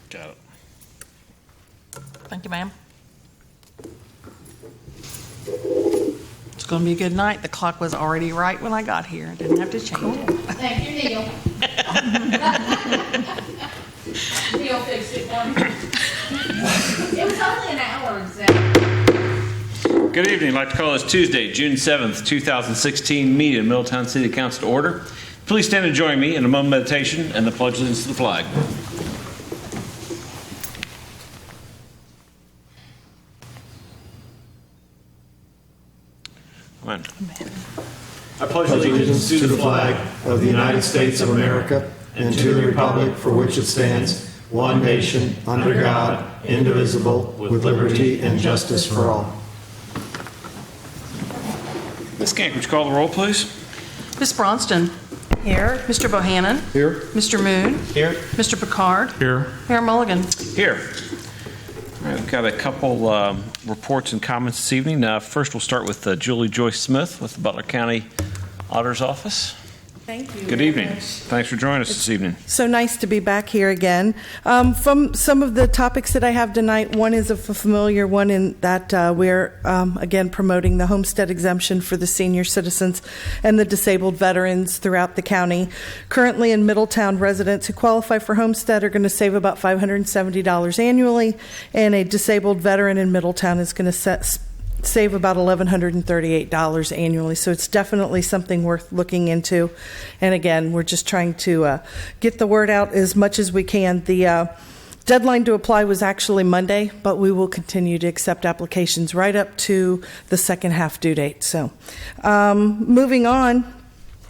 Got it. Thank you, ma'am. It's going to be a good night. The clock was already right when I got here. I didn't have to change it. Thank you, Neil. Neil fixed it for me. It was only an hour exactly. Good evening. I'd like to call this Tuesday, June 7th, 2016 meeting of Middletown City Council to order. Please stand and join me in a moment of meditation and the pledge of allegiance to the flag. Amen. I pledge allegiance to the flag of the United States of America and to the republic for which it stands, one nation, under God, indivisible, with liberty and justice for all. Ms. Gank, would you call the roll, please? Ms. Bronston. Here. Mr. Bohannon. Here. Mr. Moon. Here. Mr. Picard. Here. Mayor Mulligan. Here. All right, we've got a couple reports and comments this evening. First, we'll start with Julie Joyce Smith with the Butler County Auditor's Office. Thank you. Good evening. Thanks for joining us this evening. So nice to be back here again. From some of the topics that I have tonight, one is a familiar one in that we're, again, promoting the homestead exemption for the senior citizens and the disabled veterans throughout the county. Currently in Middletown, residents who qualify for homestead are going to save about $570 annually, and a disabled veteran in Middletown is going to save about $1,138 annually. So it's definitely something worth looking into. And again, we're just trying to get the word out as much as we can. The deadline to apply was actually Monday, but we will continue to accept applications right up to the second half due date. So moving on.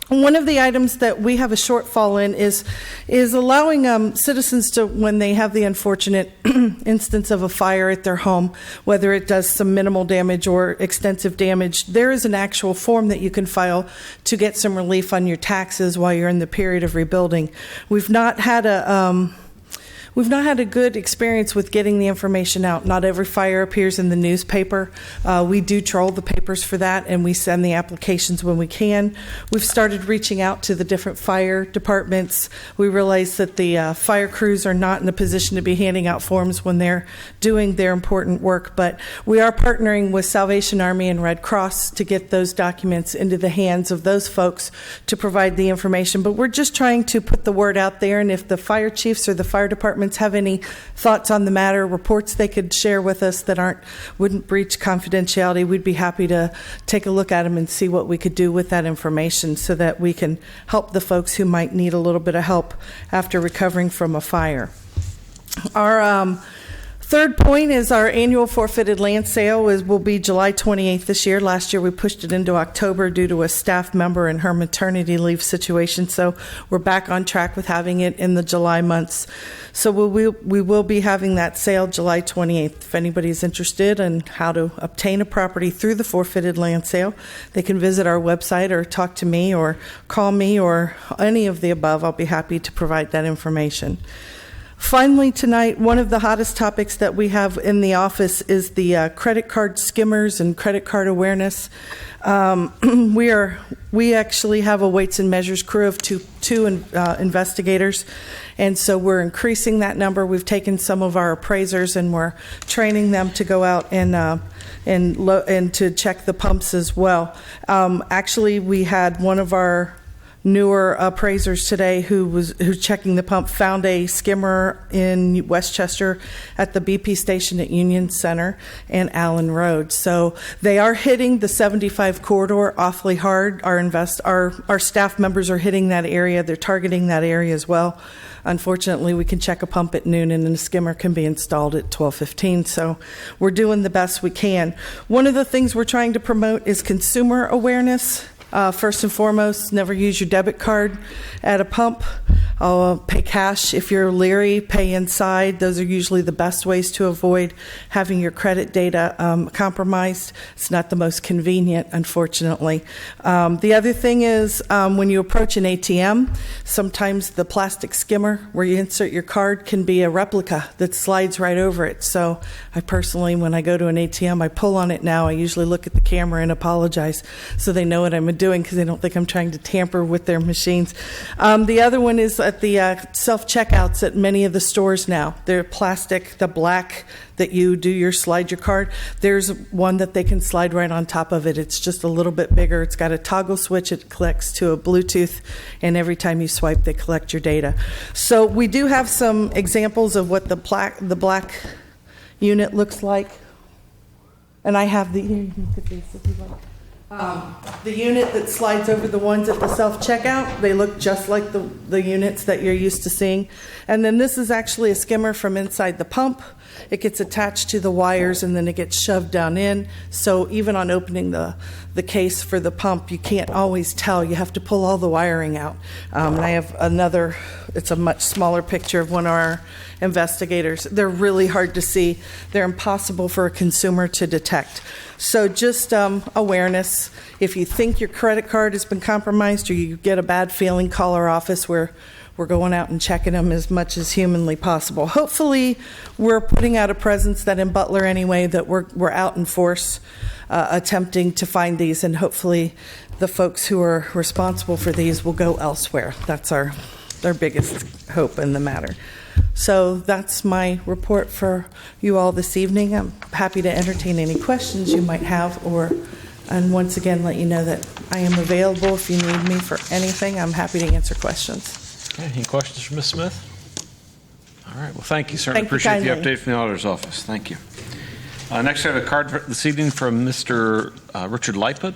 One of the items that we have a shortfall in is allowing citizens to, when they have the unfortunate instance of a fire at their home, whether it does some minimal damage or extensive damage, there is an actual form that you can file to get some relief on your taxes while you're in the period of rebuilding. We've not had a good experience with getting the information out. Not every fire appears in the newspaper. We do troll the papers for that, and we send the applications when we can. We've started reaching out to the different fire departments. We realize that the fire crews are not in a position to be handing out forms when they're doing their important work, but we are partnering with Salvation Army and Red Cross to get those documents into the hands of those folks to provide the information. But we're just trying to put the word out there, and if the fire chiefs or the fire departments have any thoughts on the matter, reports they could share with us that wouldn't breach confidentiality, we'd be happy to take a look at them and see what we could do with that information so that we can help the folks who might need a little bit of help after recovering from a fire. Our third point is our annual forfeited land sale will be July 28th this year. Last year we pushed it into October due to a staff member and her maternity leave situation, so we're back on track with having it in the July months. So we will be having that sale July 28th. If anybody's interested in how to obtain a property through the forfeited land sale, they can visit our website or talk to me or call me or any of the above. I'll be happy to provide that information. Finally, tonight, one of the hottest topics that we have in the office is the credit card skimmers and credit card awareness. We actually have a weights and measures crew of two investigators, and so we're increasing that number. We've taken some of our appraisers and we're training them to go out and to check the pumps as well. Actually, we had one of our newer appraisers today who's checking the pump found a skimmer in Westchester at the BP station at Union Center and Allen Road. So they are hitting the 75 corridor awfully hard. Our staff members are hitting that area. They're targeting that area as well. Unfortunately, we can check a pump at noon and a skimmer can be installed at 12:15. So we're doing the best we can. One of the things we're trying to promote is consumer awareness. First and foremost, never use your debit card at a pump. Pay cash. If you're leery, pay inside. Those are usually the best ways to avoid having your credit data compromised. It's not the most convenient, unfortunately. The other thing is when you approach an ATM, sometimes the plastic skimmer where you insert your card can be a replica that slides right over it. So I personally, when I go to an ATM, I pull on it now. I usually look at the camera and apologize so they know what I'm doing because they don't think I'm trying to tamper with their machines. The other one is at the self-checkouts at many of the stores now. They're plastic, the black that you do slide your card. There's one that they can slide right on top of it. It's just a little bit bigger. It's got a toggle switch. It connects to a Bluetooth, and every time you swipe, they collect your data. So we do have some examples of what the black unit looks like. And I have the, here, you can look at these if you like. The unit that slides over the ones at the self-checkout, they look just like the units that you're used to seeing. And then this is actually a skimmer from inside the pump. It gets attached to the wires and then it gets shoved down in. So even on opening the case for the pump, you can't always tell. You have to pull all the wiring out. And I have another, it's a much smaller picture of one of our investigators. They're really hard to see. They're impossible for a consumer to detect. So just awareness. If you think your credit card has been compromised or you get a bad feeling, call our office. We're going out and checking them as much as humanly possible. Hopefully, we're putting out a presence that in Butler anyway, that we're out in force attempting to find these, and hopefully the folks who are responsible for these will go elsewhere. That's our biggest hope in the matter. So that's my report for you all this evening. I'm happy to entertain any questions you might have, and once again let you know that I am available if you need me for anything. I'm happy to answer questions. Okay, any questions for Ms. Smith? All right, well, thank you, sir. Thank you Appreciate the kindly. update from the auditor's office. Thank you. Next, I have a card this evening from Mr. Richard Lightfoot.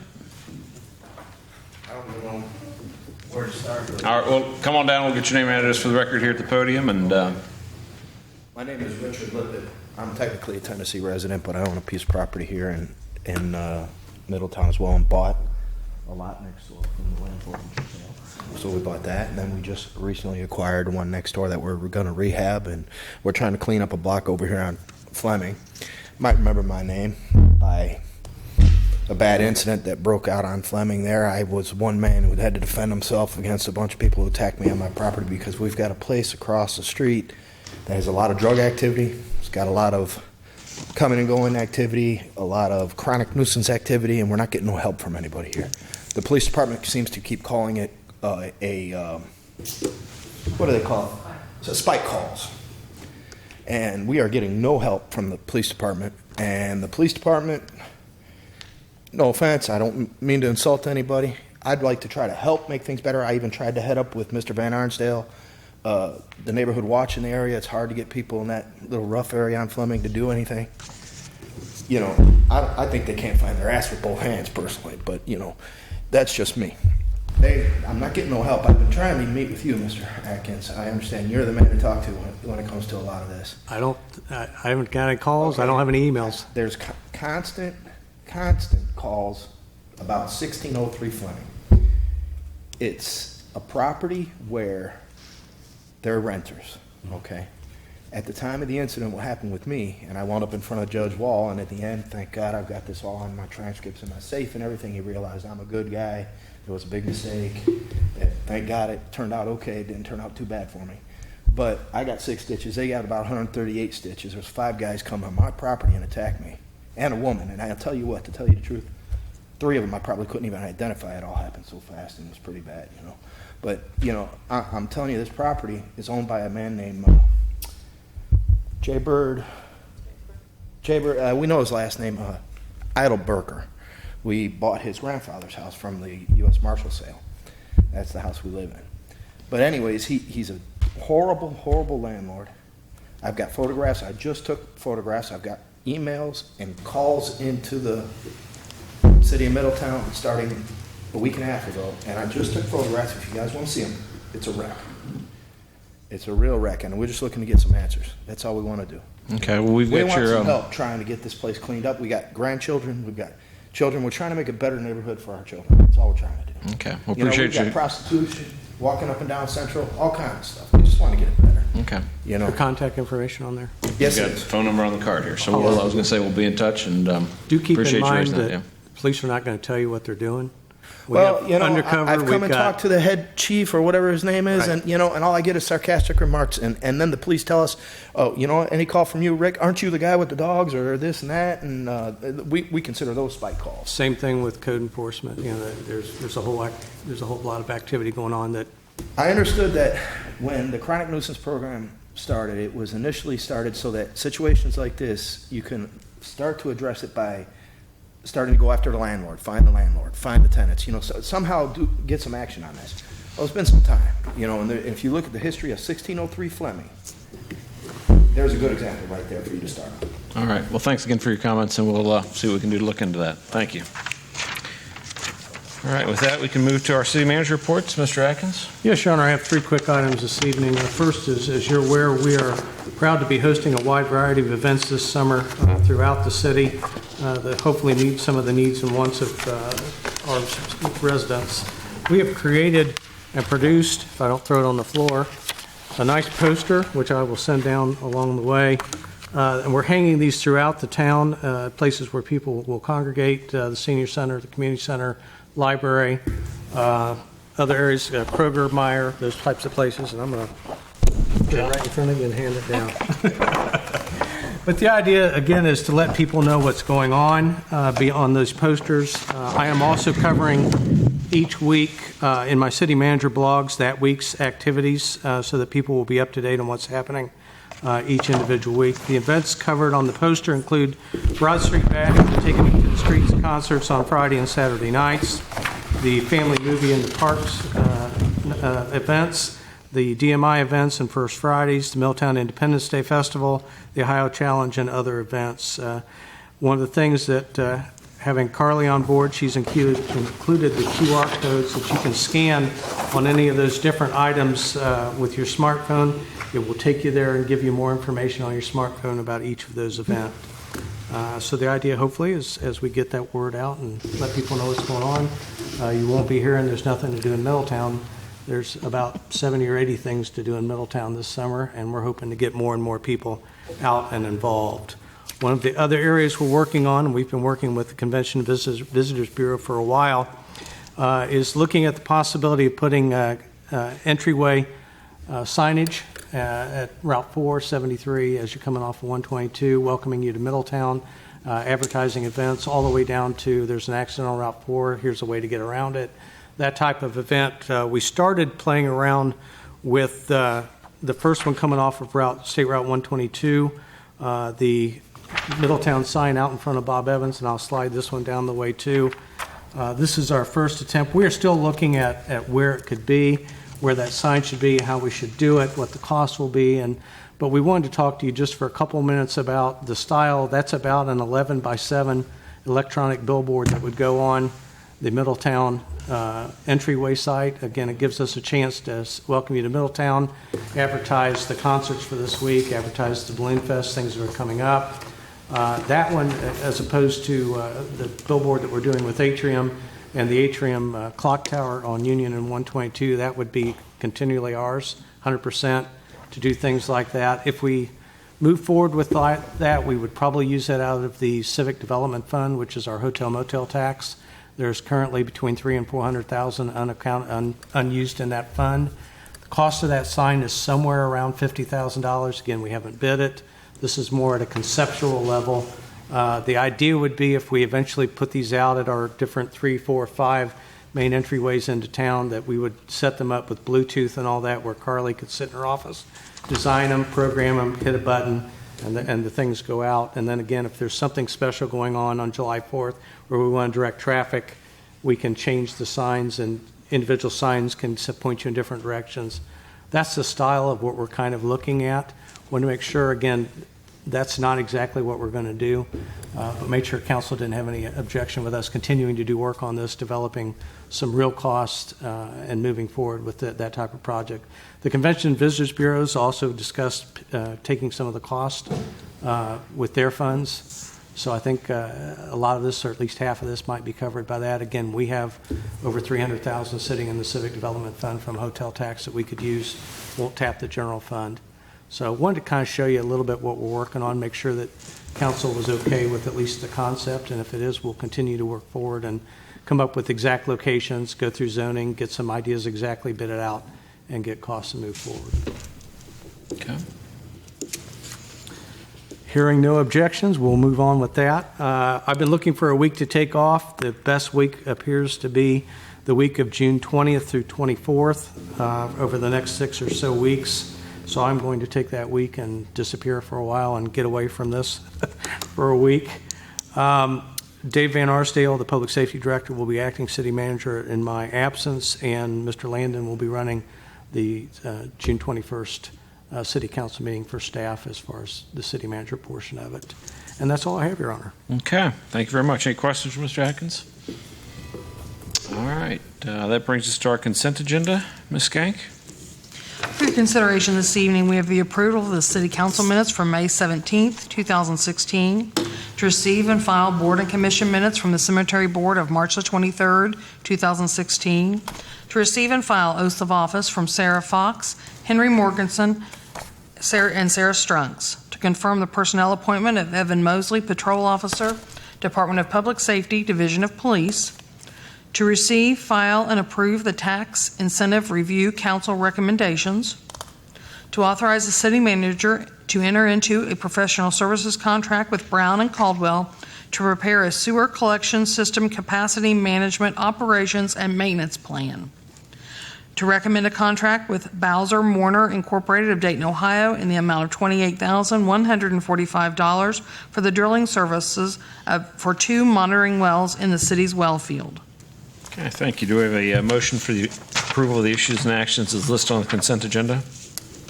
I don't know where to start. All right, well, come on down. We'll get your name and address for the record here at the podium. And My name is Richard Lippett. I'm technically a Tennessee resident, but I own a piece of property here in Middletown as well, and bought a lot next door from the landlord. So we bought that, and then we just recently acquired one next door that we're going to rehab, and we're trying to clean up a block over here on Fleming. You might remember my name by a bad incident that broke out on Fleming there. I was one man who had to defend himself against a bunch of people who attacked me on my property because we've got a place across the street that has a lot of drug activity. It's got a lot of coming and going activity, a lot of chronic nuisance activity, and we're not getting no help from anybody here. The police department seems to keep calling it what do they call it? So spike calls. And we are getting no help from the police department. And the police department, no offense, I don't mean to insult anybody. I'd like to try to help make things better. I even tried to head up with Mr. Van Arnsdale, the neighborhood watch in the area. It's hard to get people in that little rough area on Fleming to do anything. You know, I think they can't find their ass with both hands personally, but, you know, that's just me. I'm not getting no help. I've been trying to meet with you, Mr. Atkins. I understand you're the man to talk to when it comes to a lot of this. I haven't got any calls. Okay. I don't have any emails. There's constant calls about 1603 Fleming. It's a property where they're renters, okay? At the time of the incident, what happened with me, and I wound up in front of Judge Wall, and at the end, thank God, I've got this all on my transcripts in my safe and everything. He realized I'm a good guy. It was a big mistake. Thank God it turned out okay. It didn't turn out too bad for me. But I got 6 stitches. They got about 138 stitches. There's 5 guys come on my property and attack me, and a woman. And I'll tell you what, to tell you the truth, 3 of them I probably couldn't even identify. It all happened so fast, and it was pretty bad, you know. But, you know, I'm telling you, this property is owned by a man named Jay Bird. We know his last name, Idle Burker. We bought his grandfather's house from the U.S. Marshal sale. That's the house we live in. But anyways, he's a horrible, horrible landlord. I've got photographs. I just took photographs. I've got emails and calls into the city of Middletown starting a week and a half ago. And I just took photographs. If you guys want to see them, it's a wreck. It's a real wreck, and we're just looking to get some answers. That's all we want to do. okay, well, we want some help trying to get this place cleaned up. We got grandchildren. We've got children. We're trying to make a better neighborhood for our children. That's all we're trying to do. Okay, well, You know, appreciate we've got you. prostitution, walking up and down Central, all kinds of stuff. We just want to get it better. Okay. You know. Your contact information on there. Yes, We've it got the is. phone number on the card here. So I was going to say we'll be in touch, and Do keep appreciate in you mind raising that yeah. police are not going to tell you what they're doing. We Well, have you know, undercover, I've come we've and got- talked to the head chief or whatever his name is, Right. and you know, and all I get is sarcastic remarks, and then the police tell us, oh, you know, any call from you, Rick? Aren't you the guy with the dogs or this and that? And we consider those spike calls. Same thing with code enforcement. You know, there's a whole lot of activity going on that I understood that when the chronic nuisance program started, it was initially started so that situations like this, you can start to address it by starting to go after the landlord, find the tenants, you know, so somehow get some action on this. Well, it's been some time, you know, and if you look at the history of 1603 Fleming, there's a good example right there for you to start on. All right. Well, thanks again for your comments, and we'll see what we can do to look into that. Thank you. All right. With that, we can move to our city manager reports. Mr. Atkins? Yes, Your Honor, I have 3 quick items this evening. The first is, as you're aware, we are proud to be hosting a wide variety of events this summer throughout the city that hopefully meet some of the needs and wants of our residents. We have created and produced, if I don't throw it on the floor, a nice poster, which I will send down along the way. And we're hanging these throughout the town, places where people will congregate, the senior center, the community center, library, other areas, Kroger, Meyer, those types of places, and I'm going to put it right in front of you and hand it down. But the idea, again, is to let people know what's going on on those posters. I am also covering each week in my city manager blogs that week's activities so that people will be up to date on what's happening each individual week. The events covered on the poster include Broad Street Bash, Taking Me to the Streets concerts on Friday and Saturday nights, the Family Movie in the Parks events, the DMI events and First Fridays, the Middletown Independence Day Festival, the Ohio Challenge, and other events. One of the things that having Carly on board, she's included the QR codes that you can scan on any of those different items with your smartphone. It will take you there and give you more information on your smartphone about each of those events. So the idea, hopefully, is as we get that word out and let people know what's going on, you won't be hearing there's nothing to do in Middletown. There's about 70 or 80 things to do in Middletown this summer, and we're hoping to get more and more people out and involved. One of the other areas we're working on, and we've been working with the Convention and Visitors Bureau for a while, is looking at the possibility of putting entryway signage at Route 473 as you're coming off of 122, welcoming you to Middletown, advertising events all the way down to there's an accident on Route 4, here's a way to get around it. That type of event. We started playing around with the first one coming off of State Route 122, the Middletown sign out in front of Bob Evans, and I'll slide this one down the way too. This is our first attempt. We are still looking at where it could be, where that sign should be, how we should do it, what the cost will be, but we wanted to talk to you just for a couple minutes about the style. That's about an 11 by 7 electronic billboard that would go on the Middletown entryway site. Again, it gives us a chance to welcome you to Middletown, advertise the concerts for this week, advertise the Balloon Fest, things that are coming up. That one, as opposed to the billboard that we're doing with Atrium and the Atrium clock tower on Union and 122, that would be continually ours, 100%, to do things like that. If we move forward with that, we would probably use that out of the Civic Development Fund, which is our hotel motel tax. There's currently between $300,000 and $400,000 unused in that fund. The cost of that sign is somewhere around $50,000. Again, we haven't bid it. This is more at a conceptual level. The idea would be if we eventually put these out at our different 3, 4, 5 main entryways into town, that we would set them up with Bluetooth and all that, where Carly could sit in her office, design them, program them, hit a button, and the things go out. And then again, if there's something special going on July 4th where we want to direct traffic, we can change the signs, and individual signs can point you in different directions. That's the style of what we're kind of looking at. Want to make sure, again, that's not exactly what we're going to do, but make sure council didn't have any objection with us continuing to do work on this, developing some real costs and moving forward with that type of project. The Convention and Visitors Bureaus also discussed taking some of the cost with their funds. So I think a lot of this, or at least half of this, might be covered by that. Again, we have over $300,000 sitting in the Civic Development Fund from hotel tax that we could use. Won't tap the general fund. So I wanted to kind of show you a little bit what we're working on, make sure that council was okay with at least the concept, and if it is, we'll continue to work forward and come up with exact locations, go through zoning, get some ideas exactly bid it out, and get costs and move forward. Okay. Hearing no objections, we'll move on with that. I've been looking for a week to take off. The best week appears to be the week of June 20th through 24th over the next 6 or so weeks. So I'm going to take that week and disappear for a while and get away from this for a week. Dave Van Arsdale, the Public Safety Director, will be acting city manager in my absence, and Mr. Landon will be running the June 21st City Council meeting for staff as far as the city manager portion of it. And that's all I have, Your Honor. Okay. Thank you very much. Any questions for Mr. Atkins? All right. That brings us to our consent agenda. Ms. Skank? For your consideration this evening, we have the approval of the City Council minutes from May 17th, 2016, to receive and file Board and Commission minutes from the Cemetery Board of March the 23rd, 2016, to receive and file oaths of office from Sarah Fox, Henry Morganson, and Sarah Strunks, to confirm the personnel appointment of Evan Mosley, Patrol Officer, Department of Public Safety, Division of Police, to receive, file, and approve the Tax Incentive Review Council recommendations, to authorize the city manager to enter into a professional services contract with Brown and Caldwell to prepare a sewer collection system capacity management operations and maintenance plan, to recommend a contract with Bowser Mourner Incorporated of Dayton, Ohio in the amount of $28,145 for the drilling services for 2 monitoring wells in the city's well field. Okay, thank you. Do we have a motion for the approval of the issues and actions as listed on the consent agenda?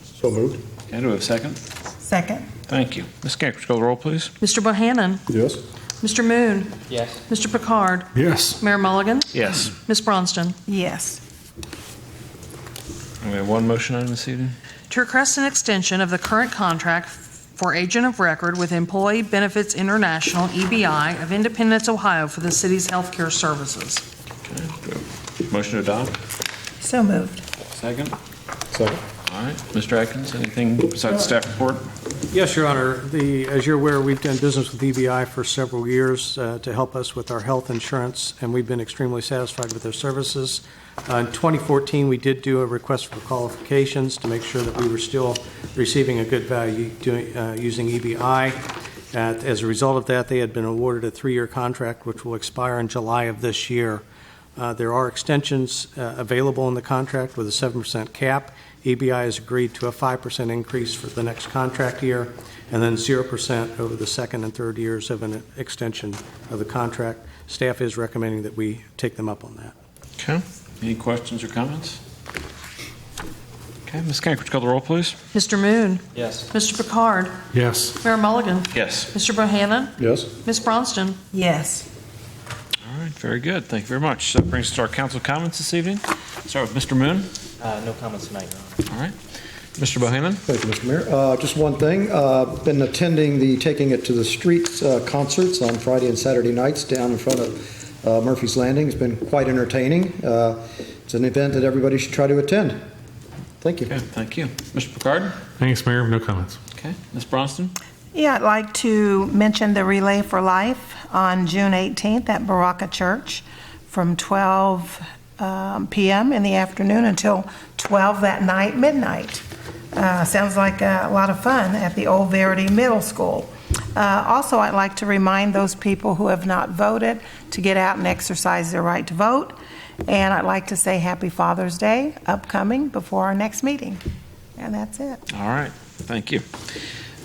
So moved. Okay, do we have a second? Second. Thank you. Ms. Skank, would you call the roll, please? Mr. Bohannon? Yes. Mr. Moon? Yes. Mr. Picard? Yes. Mayor Mulligan? Yes. Ms. Bronston? Yes. And we have one motion item this evening. To request an extension of the current contract for agent of record with Employee Benefits International, EBI, of Independence, Ohio, for the city's healthcare services. Okay. Do we have a motion to adopt? So moved. Second? Second. All right. Mr. Atkins, anything besides the staff report? Yes, Your Honor. As you're aware, we've done business with EBI for several years to help us with our health insurance, and we've been extremely satisfied with their services. In 2014, we did do a request for qualifications to make sure that we were still receiving a good value using EBI. As a result of that, they had been awarded a 3-year contract, which will expire in July of this year. There are extensions available in the contract with a 7% cap. EBI has agreed to a 5% increase for the next contract year, and then 0% over the second and third years of an extension of the contract. Staff is recommending that we take them up on that. Okay. Any questions or comments? Okay. Ms. Skank, would you call the roll, please? Mr. Moon? Yes. Mr. Picard? Yes. Mayor Mulligan? Yes. Mr. Bohannon? Yes. Ms. Bronston? Yes. All right. Very good. Thank you very much. That brings us to our council comments this evening. Start with Mr. Moon. No comments tonight, Your Honor. All right. Mr. Bohannon. Thank you, Mr. Mayor. Just one thing. Been attending the Taking It to the Streets concerts on Friday and Saturday nights down in front of Murphy's Landing. It's been quite entertaining. It's an event that everybody should try to attend. Thank you. Okay. Thank you. Mr. Picard. Thanks, Mayor. No comments. Okay. Ms. Bronston. Yeah, I'd like to mention the Relay for Life on June 18th at Baraka Church from 12 p.m. in the afternoon until 12 that night, midnight. Sounds like a lot of fun at the Old Verity Middle School. Also, I'd like to remind those people who have not voted to get out and exercise their right to vote. And I'd like to say Happy Father's Day upcoming before our next meeting. And that's it. All right. Thank you.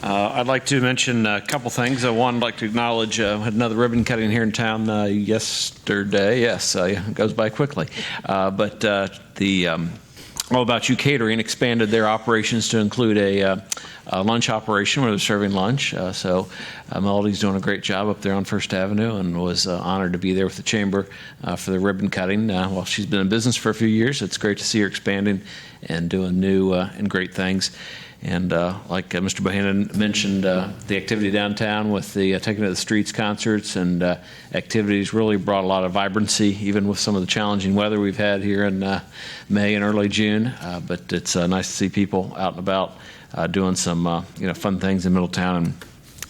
I'd like to mention a couple things. One, I'd like to acknowledge had another ribbon cutting here in town yesterday. Yes, it goes by quickly. But the All About You Catering expanded their operations to include a lunch operation where they're serving lunch. So Melody's doing a great job up there on First Avenue and was honored to be there with the Chamber for the ribbon cutting. While she's been in business for a few years, it's great to see her expanding and doing new and great things. And like Mr. Bohannon mentioned, the activity downtown with the Taking It to the Streets concerts and activities really brought a lot of vibrancy, even with some of the challenging weather we've had here in May and early June. But it's nice to see people out and about doing some fun things in Middletown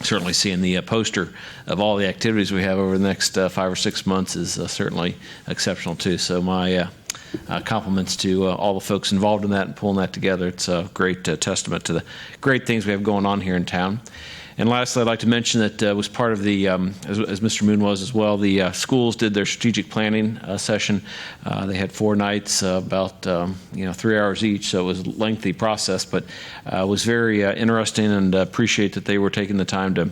certainly seeing the poster of all the activities we have over the next 5 or 6 months is certainly exceptional too. So my compliments to all the folks involved in that and pulling that together. It's a great testament to the great things we have going on here in town. And lastly, I'd like to mention that was part of the, as Mr. Moon was as well, the schools did their strategic planning session. They had 4 nights, about 3 hours each, so it was a lengthy process, but it was very interesting, and appreciate that they were taking the time to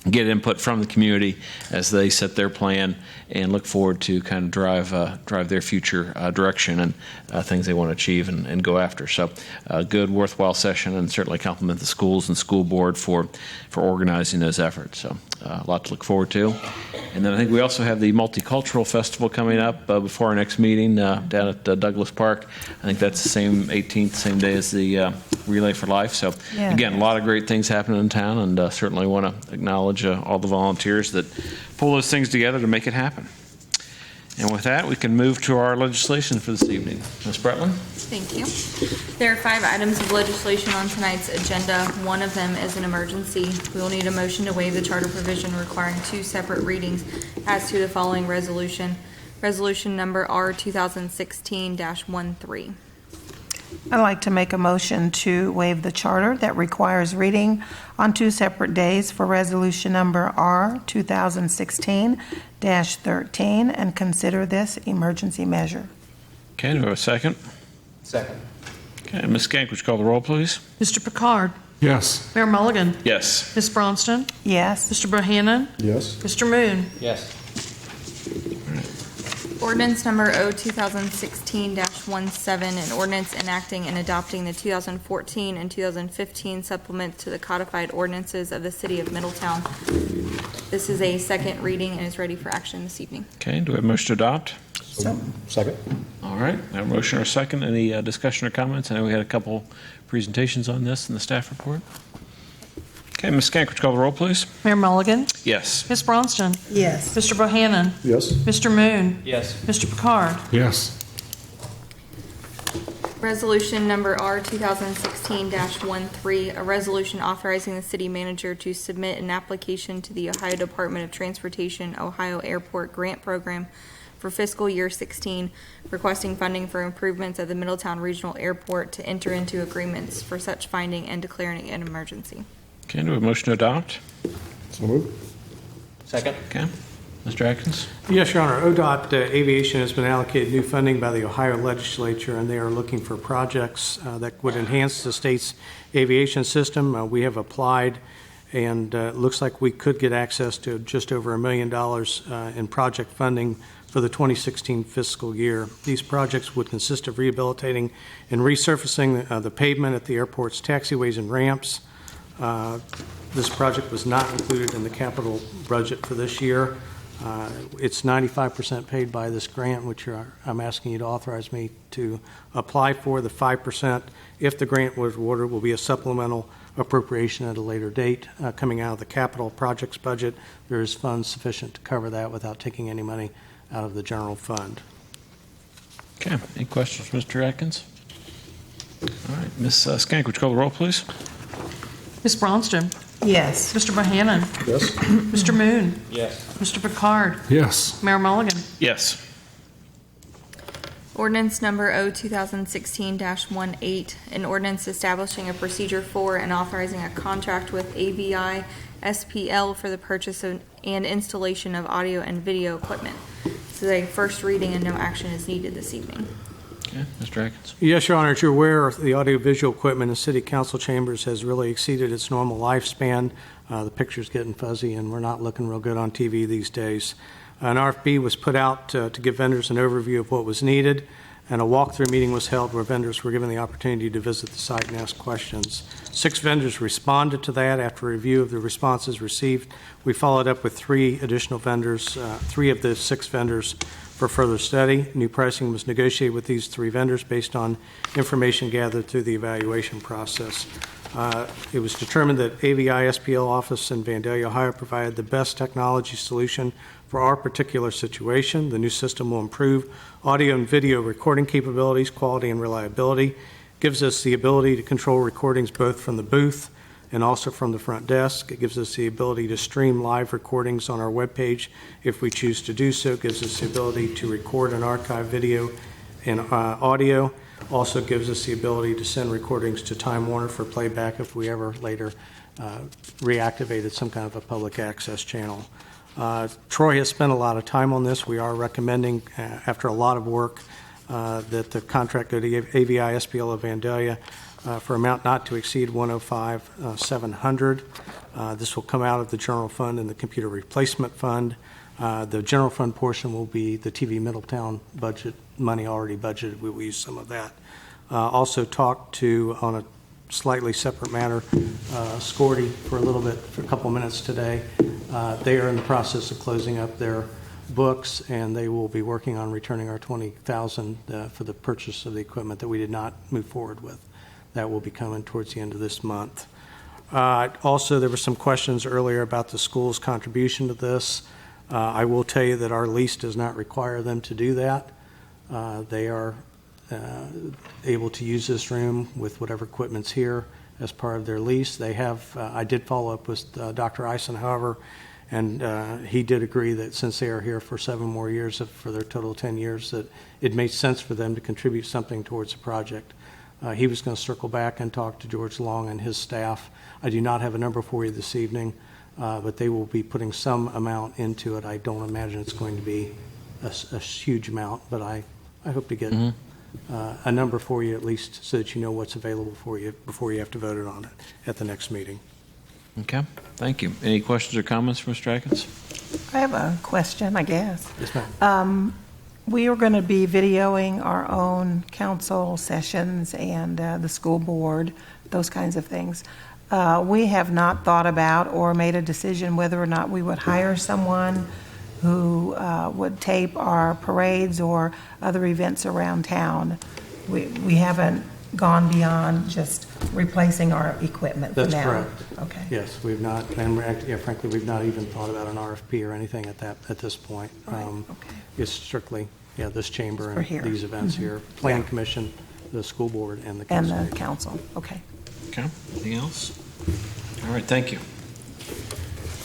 get input from the community as they set their plan and look forward to kind of drive their future direction and things they want to achieve and go after. So a good, worthwhile session, and certainly compliment the schools and school board for organizing those efforts. So a lot to look forward to. And then I think we also have the Multicultural Festival coming up before our next meeting down at Douglas Park. I think that's the same 18th, same day as the Relay for Life. So again, a lot of great things happening in town, and certainly want to acknowledge all the volunteers that pull those things together to make it happen. And with that, we can move to our legislation for this evening. Ms. Bretland? Thank you. There are 5 items of legislation on tonight's agenda. One of them is an emergency. We will need a motion to waive the charter provision requiring 2 separate readings as to the following resolution. Resolution number R 2016-13. I'd like to make a motion to waive the charter that requires reading on 2 separate days for resolution number R 2016-13 and consider this emergency measure. Okay, do we have a second? Second. Okay, Ms. Skank, would you call the roll, please? Mr. Picard? Yes. Mayor Mulligan? Yes. Ms. Bronston? Yes. Mr. Bohannon? Yes. Mr. Moon? Yes. Ordinance number O 2016-17, an ordinance enacting and adopting the 2014 and 2015 supplements to the codified ordinances of the city of Middletown. This is a second reading and is ready for action this evening. Okay, do we have a motion to adopt? Second. All right, I have a motion or a second. Any discussion or comments? I know we had a couple presentations on this in the staff report. Okay, Ms. Skank, would you call the roll, please? Mayor Mulligan? Yes. Ms. Bronston? Yes. Mr. Bohannon? Yes. Mr. Moon? Yes. Mr. Picard? Yes. Resolution number R 2016-13, a resolution authorizing the city manager to submit an application to the Ohio Department of Transportation Ohio Airport Grant Program for fiscal year 16, requesting funding for improvements at the Middletown Regional Airport to enter into agreements for such finding and declaring an emergency. Okay, do we have a motion to adopt? So moved. Second. Okay. Mr. Atkins? Yes, Your Honor. ODOT Aviation has been allocated new funding by the Ohio legislature, and they are looking for projects that would enhance the state's aviation system. We have applied, and it looks like we could get access to just over $1 million in project funding for the 2016 fiscal year. These projects would consist of rehabilitating and resurfacing the pavement at the airport's taxiways and ramps. This project was not included in the capital budget for this year. It's 95% paid by this grant, which I'm asking you to authorize me to apply for. The 5%, if the grant was awarded, will be a supplemental appropriation at a later date coming out of the capital projects budget. There is funds sufficient to cover that without taking any money out of the general fund. Okay, any questions for Mr. Atkins? All right, Ms. Skank, would you call the roll, please? Ms. Bronston? Yes. Mr. Bohannon? Yes. Mr. Moon? Yes. Mr. Picard? Yes. Mayor Mulligan? Yes. Ordinance number O 2016-18, an ordinance establishing a procedure for and authorizing a contract with AVI SPL for the purchase of, and installation of audio and video equipment. This is a first reading and no action is needed this evening. Okay, Mr. Atkins? Yes, Your Honor, as you're aware, the audiovisual equipment in city council chambers has really exceeded its normal lifespan. The picture's getting fuzzy, and we're not looking real good on TV these days. An RFP was put out to give vendors an overview of what was needed, and a walkthrough meeting was held where vendors were given the opportunity to visit the site and ask questions. 6 vendors responded to that. After review of the responses received, we followed up with 3 additional vendors, 3 of the 6 vendors for further study. New pricing was negotiated with these 3 vendors based on information gathered through the evaluation process. It was determined that AVI SPL office in Vandalia, Ohio provided the best technology solution for our particular situation. The new system will improve audio and video recording capabilities, quality, and reliability. Gives us the ability to control recordings both from the booth and also from the front desk. It gives us the ability to stream live recordings on our webpage if we choose to do so. It gives us the ability to record and archive video and audio. Also gives us the ability to send recordings to Time Warner for playback if we ever later reactivated some kind of a public access channel. Troy has spent a lot of time on this. We are recommending, after a lot of work, that the contract go to AVI SPL of Vandalia for amount not to exceed $105,700. This will come out of the general fund and the computer replacement fund. The general fund portion will be the TV Middletown budget money already budgeted. We will use some of that. Also talked to, on a slightly separate matter, Scorty for a little bit, for a couple minutes today. They are in the process of closing up their books, and they will be working on returning our $20,000 for the purchase of the equipment that we did not move forward with. That will be coming towards the end of this month. Also, there were some questions earlier about the school's contribution to this. I will tell you that our lease does not require them to do that. They are able to use this room with whatever equipment's here as part of their lease. They have, I did follow up with Dr. Eisen, however, and he did agree that since they are here for 7 more years, for their total 10 years, that it made sense for them to contribute something towards the project. He was going to circle back and talk to George Long and his staff. I do not have a number for you this evening, but they will be putting some amount into it. I don't imagine it's going to be a huge amount, but I hope to get a number for you at least so that you know what's available for you before you have to vote on it at the next meeting. Okay, thank you. Any questions or comments from Mr. Atkins? I have a question, I guess. Yes, ma'am. We are going to be videoing our own council sessions and the school board, those kinds of things. We have not thought about or made a decision whether or not we would hire someone who would tape our parades or other events around town. We haven't gone beyond just replacing our equipment for now. That's correct. Okay. Yes, we've not, and frankly, we've not even thought about an RFP or anything at this point. Right. Okay. It's strictly, this chamber For and here. these events here, Plan Commission, the school board, and the council. And the council. Okay. Okay, anything else? All right, thank you.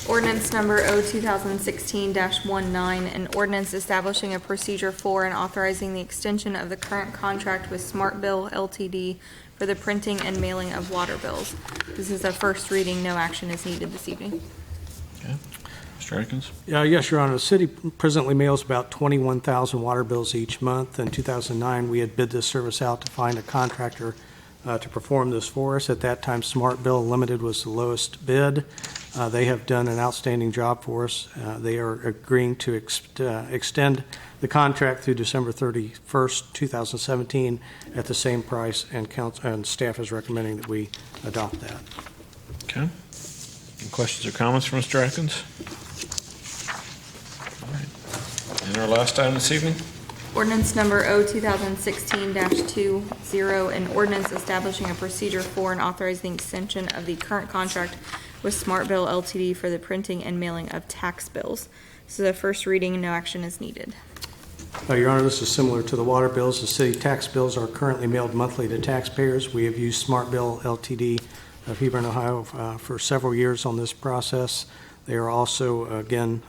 Ordinance number O2016-19, an ordinance establishing a procedure for and authorizing the extension of the current contract with Smart Bill Ltd. for the printing and mailing of water bills. This is a first reading. No action is needed this evening. Okay, Mr. Atkins? Yes, Your Honor. The city presently mails about 21,000 water bills each month. In 2009, we had bid this service out to find a contractor to perform this for us. At that time, Smart Bill Limited was the lowest bid. They have done an outstanding job for us. They are agreeing to extend the contract through December 31st, 2017 at the same price, and staff is recommending that we adopt that. Okay. Any questions or comments from Mr. Atkins? All right. And our last item this evening? Ordinance number O2016-20, an ordinance establishing a procedure for and authorizing the extension of the current contract with Smart Bill Ltd. for the printing and mailing of tax bills. This is a first reading and no action is needed. Your Honor, this is similar to the water bills. The city tax bills are currently mailed monthly to taxpayers. We have used Smart Bill Ltd. of Hebron, Ohio for several years on this process. They are also, again,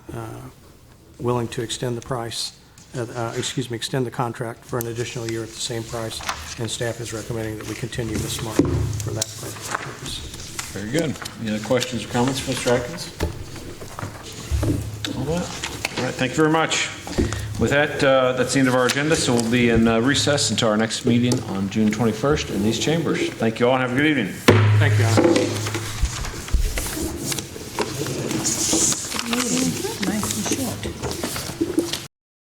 willing to extend the price, extend the contract for an additional year at the same price, and staff is recommending that we continue with Smart Bill for that purpose. Very good. Any other questions or comments from Mr. Atkins? All right. All right, thank you very much. With that, that's the end of our agenda, so we'll be in recess until our next meeting on June 21st in these chambers. Thank you all and have a good evening. Thank you, Your Honor.